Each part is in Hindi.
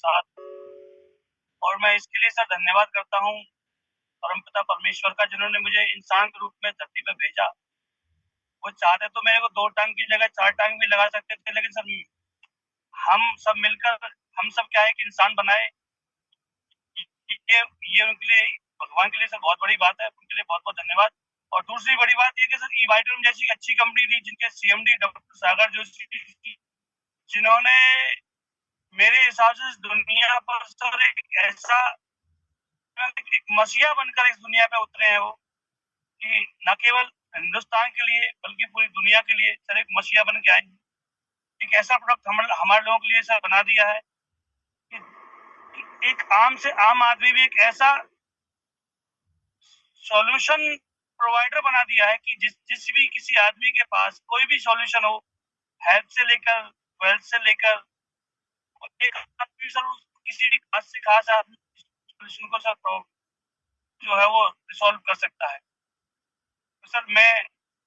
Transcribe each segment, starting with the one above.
साथ। और मैं इसके लिए सर धन्यवाद करता हूँ परमपिता परमेश्वर का, जिन्होंने मुझे इंसान के रूप में धरती पे भेजा। वो चाहते तो मेरे को 2 टांग की जगह 4 टांग भी लगा सकते थे, लेकिन सर हम सब मिलकर हम सब क्या है कि इंसान बनाए। ये उनके लिए, भगवान के लिए सर बहुत बड़ी बात है। उनके लिए बहुत बहुत धन्यवाद। और दूसरी बड़ी बात ये कि सर ईवाइटम जैसी अच्छी कंपनी थी, जिनके सीएमडी डॉक्टर सागर जोशी, जिन्होंने मेरे हिसाब से इस दुनिया पर सर एक ऐसा एक मसीहा बनकर इस दुनिया पे उतरे हैं वो, कि न केवल हिंदुस्तान के लिए बल्कि पूरी दुनिया के लिए सर एक मसीहा बन के आए। एक ऐसा प्रोडक्ट हमारे लोगों के लिए सर बना दिया है कि एक आम से आम आदमी भी एक ऐसा सॉल्यूशन प्रोवाइडर बना दिया है कि जिस भी किसी आदमी के पास कोई भी सॉल्यूशन हो, हेल्थ से लेकर वेल्थ से लेकर, एक आदमी सर किसी भी खास से खास आदमी सॉल्यूशन को सर जो है वो रिसॉल्व कर सकता है। तो सर मैं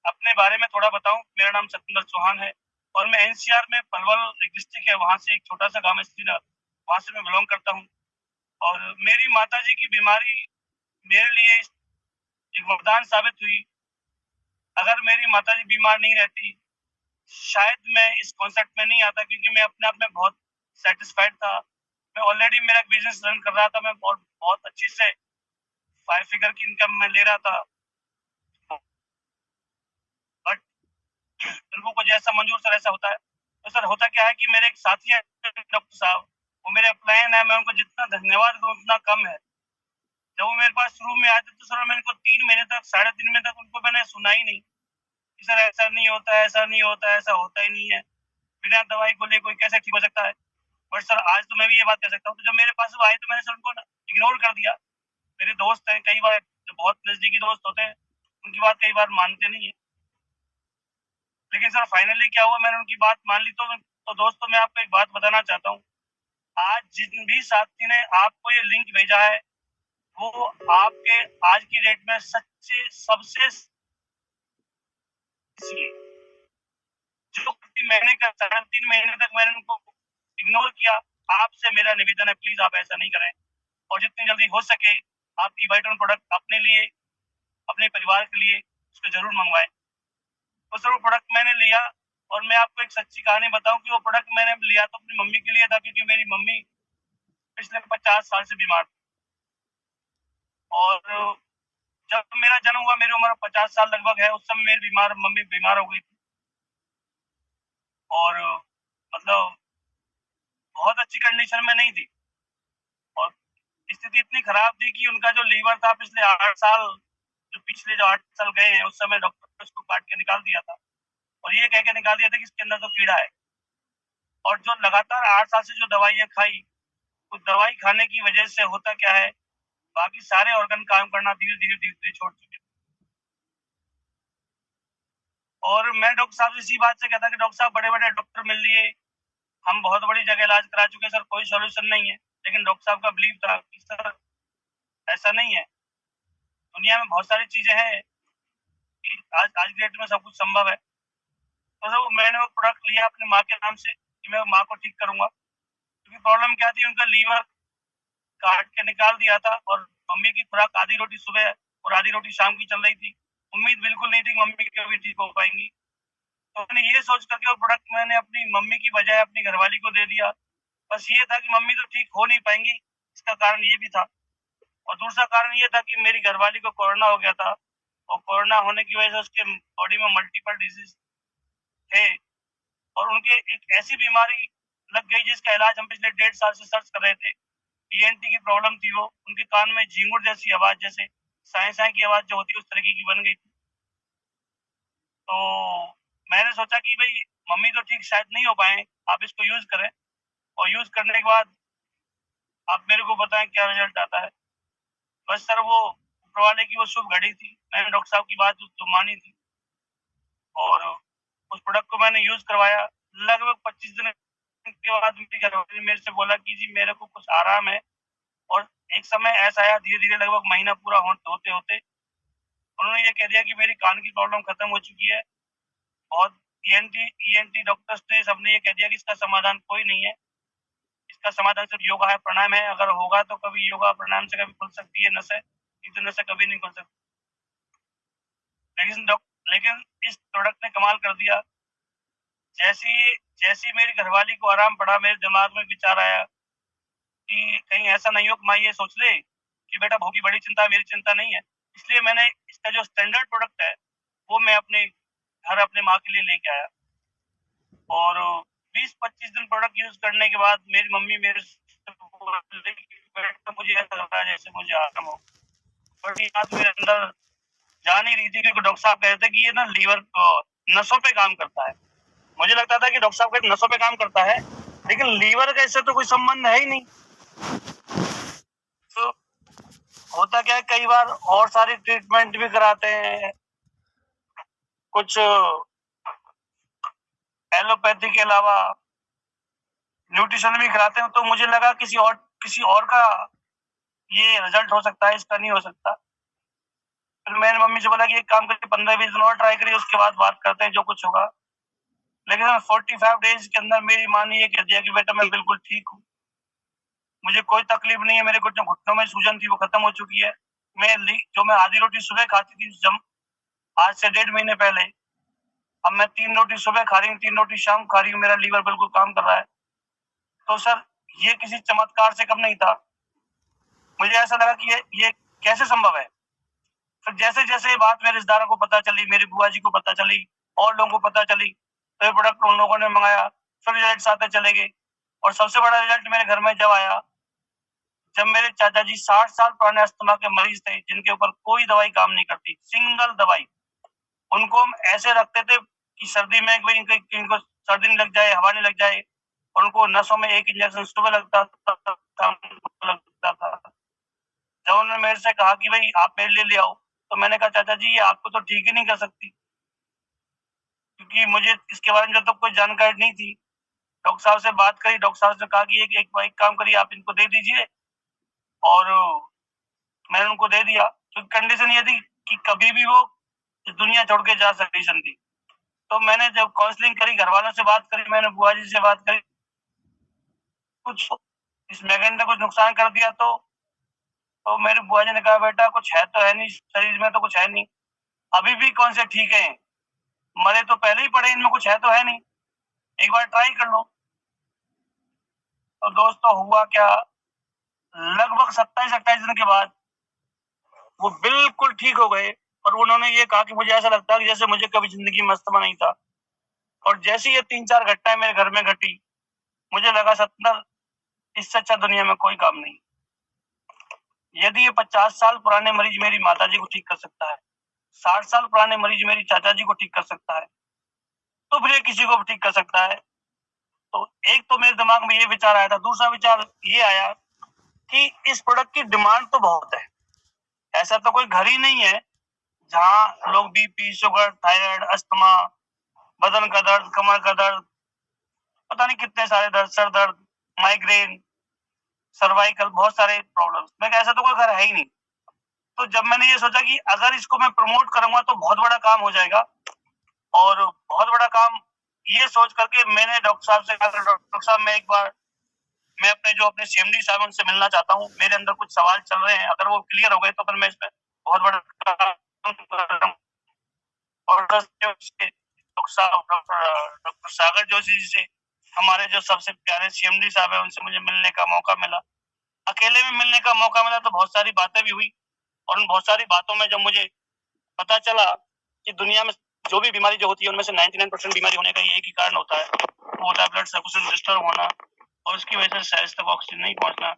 अपने बारे में थोड़ा बताऊं। मेरा नाम सत्येंद्र चौहान है और मैं एनसीआर में पलवल एक डिस्ट्रिक्ट है, वहां से एक छोटा सा गांव है श्रीनगर, वहां से मैं बिलोंग करता हूँ। और मेरी माताजी की बीमारी मेरे लिए एक वरदान साबित हुई। अगर मेरी माताजी बीमार नहीं रहती, शायद मैं इस कॉन्सेप्ट में नहीं आता, क्योंकि मैं अपने आप में बहुत सेटिस्फाइड था। मैं ऑलरेडी मेरा बिजनेस रन कर रहा था, मैं बहुत बहुत अच्छी से 5 फिगर की इनकम में ले रहा था। बट लोगों को जैसा मंजूर सर ऐसा होता है। तो सर होता क्या है कि मेरे एक साथी हैं डॉक्टर साहब, वो मेरे अपलायन है, मैं उनको जितना धन्यवाद दूं उतना कम है। जब वो मेरे पास शुरू में आए थे तो सर मैंने इनको 3 महीने तक 3.5 महीने तक उनको मैंने सुना ही नहीं कि सर ऐसा नहीं होता है, ऐसा नहीं होता है, ऐसा होता ही नहीं है, बिना दवाई को ले कोई कैसे ठीक हो सकता है। बट सर आज तो मैं भी ये बात कह सकता हूँ, तो जब मेरे पास वो आए तो मैंने सर उनको इग्नोर कर दिया। मेरे दोस्त हैं, कई बार जो बहुत नजदीकी दोस्त होते हैं, उनकी बात कई बार मानते नहीं है। लेकिन सर फाइनली क्या हुआ, मैंने उनकी बात मान ली। तो दोस्तों मैं आपको एक बात बताना चाहता हूँ। आज जिन भी साथी ने आपको ये लिंक भेजा है, वो आपके आज की डेट में सच्चे सबसे जो मैंने 3.5 महीने तक मैंने उनको इग्नोर किया। आपसे मेरा निवेदन है, प्लीज आप ऐसा नहीं करें और जितनी जल्दी हो सके आप ईवाइटम प्रोडक्ट अपने लिए, अपने परिवार के लिए उसको जरूर मंगवाएं। तो सर वो प्रोडक्ट मैंने लिया और मैं आपको एक सच्ची कहानी बताऊं कि वो प्रोडक्ट मैंने लिया तो अपनी मम्मी के लिए था, क्योंकि मेरी मम्मी पिछले 50 साल से बीमार थी। और जब मेरा जन्म हुआ, मेरी उम्र 50 साल लगभग है, उस समय मेरी मम्मी बीमार हो गई थी। और मतलब बहुत अच्छी कंडीशन में नहीं थी और स्थिति इतनी खराब थी कि उनका जो लीवर था पिछले 8 साल, जो पिछले जो 8 साल गए हैं, उस समय डॉक्टर ने उसको काट के निकाल दिया था और ये कह के निकाल दिया था कि इसके अंदर तो कीड़ा है। और जो लगातार 8 साल से जो दवाइयां खाई, उस दवाई खाने की वजह से होता क्या है, बाकी सारे ऑर्गन काम करना धीरे धीरे धीरे धीरे छोड़ चुके। और मैं डॉक्टर साहब से इसी बात से कहता कि डॉक्टर साहब बड़े बड़े डॉक्टर मिल लिए, हम बहुत बड़ी जगह इलाज करा चुके, सर कोई सोल्यूशन नहीं है। लेकिन डॉक्टर साहब का बिलीव था कि सर ऐसा नहीं है, दुनिया में बहुत सारी चीजें हैं, आज आज की डेट में सब कुछ संभव है। तो सर मैंने वो प्रोडक्ट लिया अपनी माँ के नाम से कि मैं माँ को ठीक करूंगा, क्योंकि प्रॉब्लम क्या थी, उनका लीवर काट के निकाल दिया था और मम्मी की खुराक आधी रोटी सुबह और आधी रोटी शाम की चल रही थी। उम्मीद बिल्कुल नहीं थी कि मम्मी कभी ठीक हो पाएंगी। तो मैंने ये सोच करके वो प्रोडक्ट मैंने अपनी मम्मी की बजाय अपनी घरवाली को दे दिया। बस ये था कि मम्मी तो ठीक हो नहीं पाएंगी, इसका कारण ये भी था। और दूसरा कारण ये था कि मेरी घरवाली को कोरोना हो गया था और कोरोना होने की वजह से उसके बॉडी में मल्टीपल डिजीज थे और उनके एक ऐसी बीमारी लग गई जिसका इलाज हम पिछले 1.5 साल से सर्च कर रहे थे। ईएनटी की प्रॉब्लम थी वो, उनके कान में झींगुर जैसी आवाज, जैसे साए साए की आवाज जो होती है उस तरीके की बन गई थी। तो मैंने सोचा कि भाई मम्मी तो ठीक शायद नहीं हो पाए, आप इसको यूज करें और यूज करने के बाद आप मेरे को बताएं क्या रिजल्ट आता है। बस सर वो ऊपर वाले की वो शुभ घड़ी थी, मैंने डॉक्टर साहब की बात तो मानी थी और उस प्रोडक्ट को मैंने यूज करवाया। लगभग 25 दिन के बाद मेरी घरवाली ने मेरे से बोला कि जी मेरे को कुछ आराम है। और एक समय ऐसा आया, धीरे धीरे लगभग महीना पूरा होते होते उन्होंने ये कह दिया कि मेरी कान की प्रॉब्लम खत्म हो चुकी है। और ईएनटी डॉक्टर्स ने सबने ये कह दिया कि इसका समाधान कोई नहीं है, इसका समाधान सिर्फ योगा है, प्राणायाम है। अगर होगा तो कभी योगा प्राणायाम से कभी खुल सकती है नसें, नहीं तो नसें कभी नहीं खुल सकती। लेकिन इस प्रोडक्ट ने कमाल कर दिया। जैसी मेरी घरवाली को आराम पड़ा, मेरे दिमाग में विचार आया कि कहीं ऐसा नहीं हो कि माँ ये सोच ले कि बेटा बहू की बड़ी चिंता है, मेरी चिंता नहीं है। इसलिए मैंने इसका जो स्टैंडर्ड प्रोडक्ट है वो मैं अपने घर अपने माँ के लिए लेके आया, और 20-25 दिन प्रोडक्ट यूज करने के बाद मेरी मम्मी मेरे से बोली कि बेटा मुझे ऐसा लग रहा है जैसे मुझे आराम हो। बट ये बात मेरे अंदर जा नहीं रही थी, क्योंकि डॉक्टर साहब कहते थे कि ये ना लीवर को नसों पे काम करता है। मुझे लगता था कि डॉक्टर साहब कहते नसों पे काम करता है, लेकिन लीवर का इससे तो कोई संबंध है ही नहीं। तो होता क्या है, कई बार और सारी ट्रीटमेंट भी कराते हैं, कुछ एलोपैथी के अलावा न्यूट्रिशन भी कराते हैं। तो मुझे लगा किसी और का ये रिजल्ट हो सकता है, इसका नहीं हो सकता। फिर मैंने मम्मी से बोला कि एक काम करके 15-20 दिन और ट्राई करिए, उसके बाद बात करते हैं जो कुछ होगा। लेकिन 45 डेज के अंदर मेरी माँ ने ये कह दिया कि बेटा मैं बिल्कुल ठीक हूँ, मुझे कोई तकलीफ नहीं है, मेरे जो घुटनों में सूजन थी वो खत्म हो चुकी है। मैं आधी रोटी सुबह खाती थी जब आज से 1.5 महीने पहले, अब मैं 3 रोटी सुबह खा रही हूँ, 3 रोटी शाम खा रही हूँ, मेरा लीवर बिल्कुल काम कर रहा है। तो सर ये किसी चमत्कार से कम नहीं था। मुझे ऐसा लगा कि ये कैसे संभव है। फिर जैसे जैसे ये बात मेरे रिश्तेदारों को पता चली, मेरी बुआ जी को पता चली, और लोगों को पता चली, तो ये प्रोडक्ट उन लोगों ने मंगाया, फिर रिजल्ट आते चले गए। और सबसे बड़ा रिजल्ट मेरे घर में जब आया, जब मेरे चाचा जी 60 साल पुराने अस्थमा के मरीज थे, जिनके ऊपर कोई दवाई काम नहीं करती, सिंगल दवाई। उनको हम ऐसे रखते थे कि सर्दी में इनको सर्दी नहीं लग जाए, हवा नहीं लग जाए, और उनको नसों में एक इंजेक्शन सुबह लगता था। जब उन्होंने मेरे से कहा कि भाई आप मेरे लिए ले आओ, तो मैंने कहा चाचा जी ये आपको तो ठीक ही नहीं कर सकती, क्योंकि मुझे इसके बारे में तो कोई जानकारी नहीं थी। डॉक्टर साहब से बात करी, डॉक्टर साहब ने कहा कि एक काम करिए, आप इनको दे दीजिए, और मैंने उनको दे दिया। क्योंकि कंडीशन ये थी कि कभी भी वो इस दुनिया छोड़ के जा सकती थी। तो मैंने जब काउंसलिंग करी, घर वालों से बात करी, मैंने बुआ जी से बात करी, कुछ इस मैगन ने कुछ नुकसान कर दिया तो मेरे बुआ जी ने कहा बेटा कुछ है तो है नहीं, शरीर में तो कुछ है नहीं, अभी भी कौन से ठीक है, मरे तो पहले ही पड़े, इनमें कुछ है तो है नहीं, एक बार ट्राई कर लो। तो दोस्तों हुआ क्या, लगभग 27-28 दिन के बाद वो बिल्कुल ठीक हो गए, और उन्होंने ये कहा कि मुझे ऐसा लगता है कि जैसे मुझे कभी जिंदगी में अस्थमा नहीं था। और जैसे ये 3-4 घटनाएं मेरे घर में घटी, मुझे लगा 70 इससे अच्छा दुनिया में कोई काम नहीं। यदि ये 50 साल पुराने मरीज मेरी माता जी को ठीक कर सकता है, 60 साल पुराने मरीज मेरी चाचा जी को ठीक कर सकता है, तो फिर ये किसी को भी ठीक कर सकता है। तो एक तो मेरे दिमाग में ये विचार आया था। दूसरा विचार ये आया कि इस प्रोडक्ट की डिमांड तो बहुत है, ऐसा तो कोई घर ही नहीं है जहाँ लोग बीपी, शुगर, थायराइड, अस्थमा, बदन का दर्द, कमर का दर्द, पता नहीं कितने सारे दर्द, सर दर्द, माइग्रेन, सर्वाइकल, बहुत सारे प्रॉब्लम्स, मैं ऐसा तो कोई घर है ही नहीं। तो जब मैंने ये सोचा कि अगर इसको मैं प्रमोट करूंगा तो बहुत बड़ा काम हो जाएगा, और बहुत बड़ा काम, ये सोच करके मैंने डॉक्टर साहब से कहा, डॉक्टर साहब मैं अपने सीएमडी साहब उनसे मिलना चाहता हूँ, मेरे अंदर कुछ सवाल चल रहे हैं, अगर वो क्लियर हो गए तो फिर मैं इसमें बहुत बड़ा काम। और डॉक्टर सागर जोशी जी से, हमारे जो सबसे प्यारे सीएमडी साहब है, उनसे मुझे मिलने का मौका मिला। अकेले में मिलने का मौका मिला तो बहुत सारी बातें भी हुई, और उन बहुत सारी बातों में जब मुझे पता चला कि दुनिया में जो भी बीमारी जो होती है उनमें से 99% बीमारी होने का एक ही कारण होता है, वो होता है ब्लड सर्कुलेशन डिस्टर्ब होना, और उसकी वजह से सेल्स तक ऑक्सीजन नहीं पहुंचना।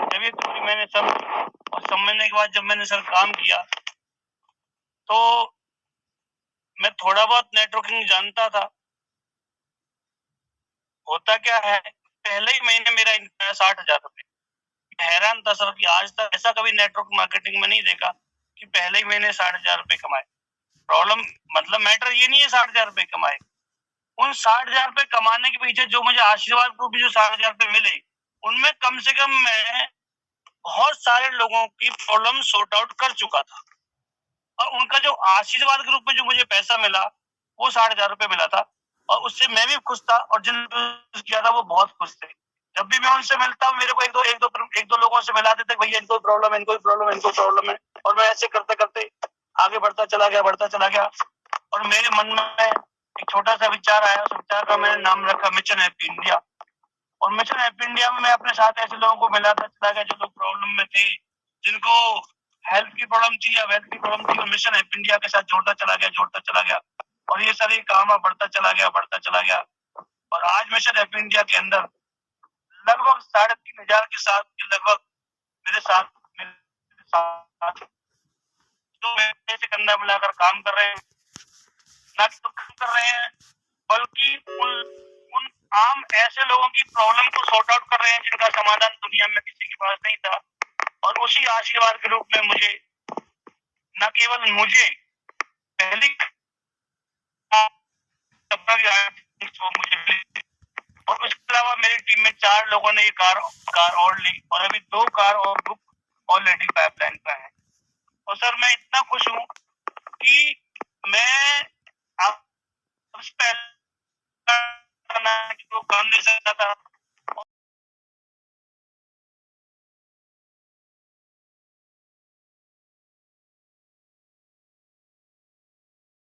जब ये थ्योरी मैंने समझने के बाद जब मैंने सर काम किया, तो मैं थोड़ा बहुत नेटवर्किंग जानता था। होता क्या है, पहले ही महीने मेरा इनकम 60,000 रुपए। हैरान था सर कि आज तक ऐसा कभी नेटवर्क मार्केटिंग में नहीं देखा कि पहले ही महीने 60,000 रुपए कमाए। प्रॉब्लम मतलब मैटर ये नहीं है 60,000 रुपए कमाए, उन 60,000 रुपए कमाने के पीछे जो मुझे आशीर्वाद रूप जो 60,000 रुपए मिले, उनमें कम से कम मैं बहुत सारे लोगों की प्रॉब्लम सॉर्ट आउट कर चुका था, और उनका जो आशीर्वाद के रूप में जो मुझे पैसा मिला वो 60,000 रुपए मिला था, और उससे मैं भी खुश था, और जिन किया था वो बहुत खुश थे। जब भी मैं उनसे मिलता हूँ मेरे को एक दो लोगों से मिला देते भैया इनको प्रॉब्लम है, इनको प्रॉब्लम है, इनको प्रॉब्लम है, और मैं ऐसे करते करते आगे बढ़ता चला गया। और मेरे मन में एक छोटा सा विचार आया, उस विचार का मैंने नाम रखा मिशन हैप्पी इंडिया। और मिशन हैप्पी इंडिया में मैं अपने साथ ऐसे लोगों को मिलाता चला गया जो लोग प्रॉब्लम में थे, जिनको हेल्थ की प्रॉब्लम थी या वेल्थ की प्रॉब्लम थी, और मिशन हैप्पी इंडिया के साथ जोड़ता चला गया। और ये सारे काम बढ़ता चला गया। और आज मिशन हैप्पी इंडिया के अंदर लगभग 3,500 के साथ लगभग मेरे साथ तो ऐसे कंधा मिलाकर काम कर रहे हैं, ना तो काम कर रहे हैं बल्कि उन आम ऐसे लोगों की प्रॉब्लम को सॉर्ट आउट कर रहे हैं जिनका समाधान दुनिया में किसी के पास नहीं था। और उसी आशीर्वाद के रूप में मुझे, न केवल मुझे पहली मुझे, और उसके अलावा मेरी टीम में 4 लोगों ने ये कार और ली, और अभी 2 कार और बुक ऑलरेडी पाइपलाइन पे है। और सर मैं इतना खुश हूँ कि मैं आप पहले काम दे सकता था,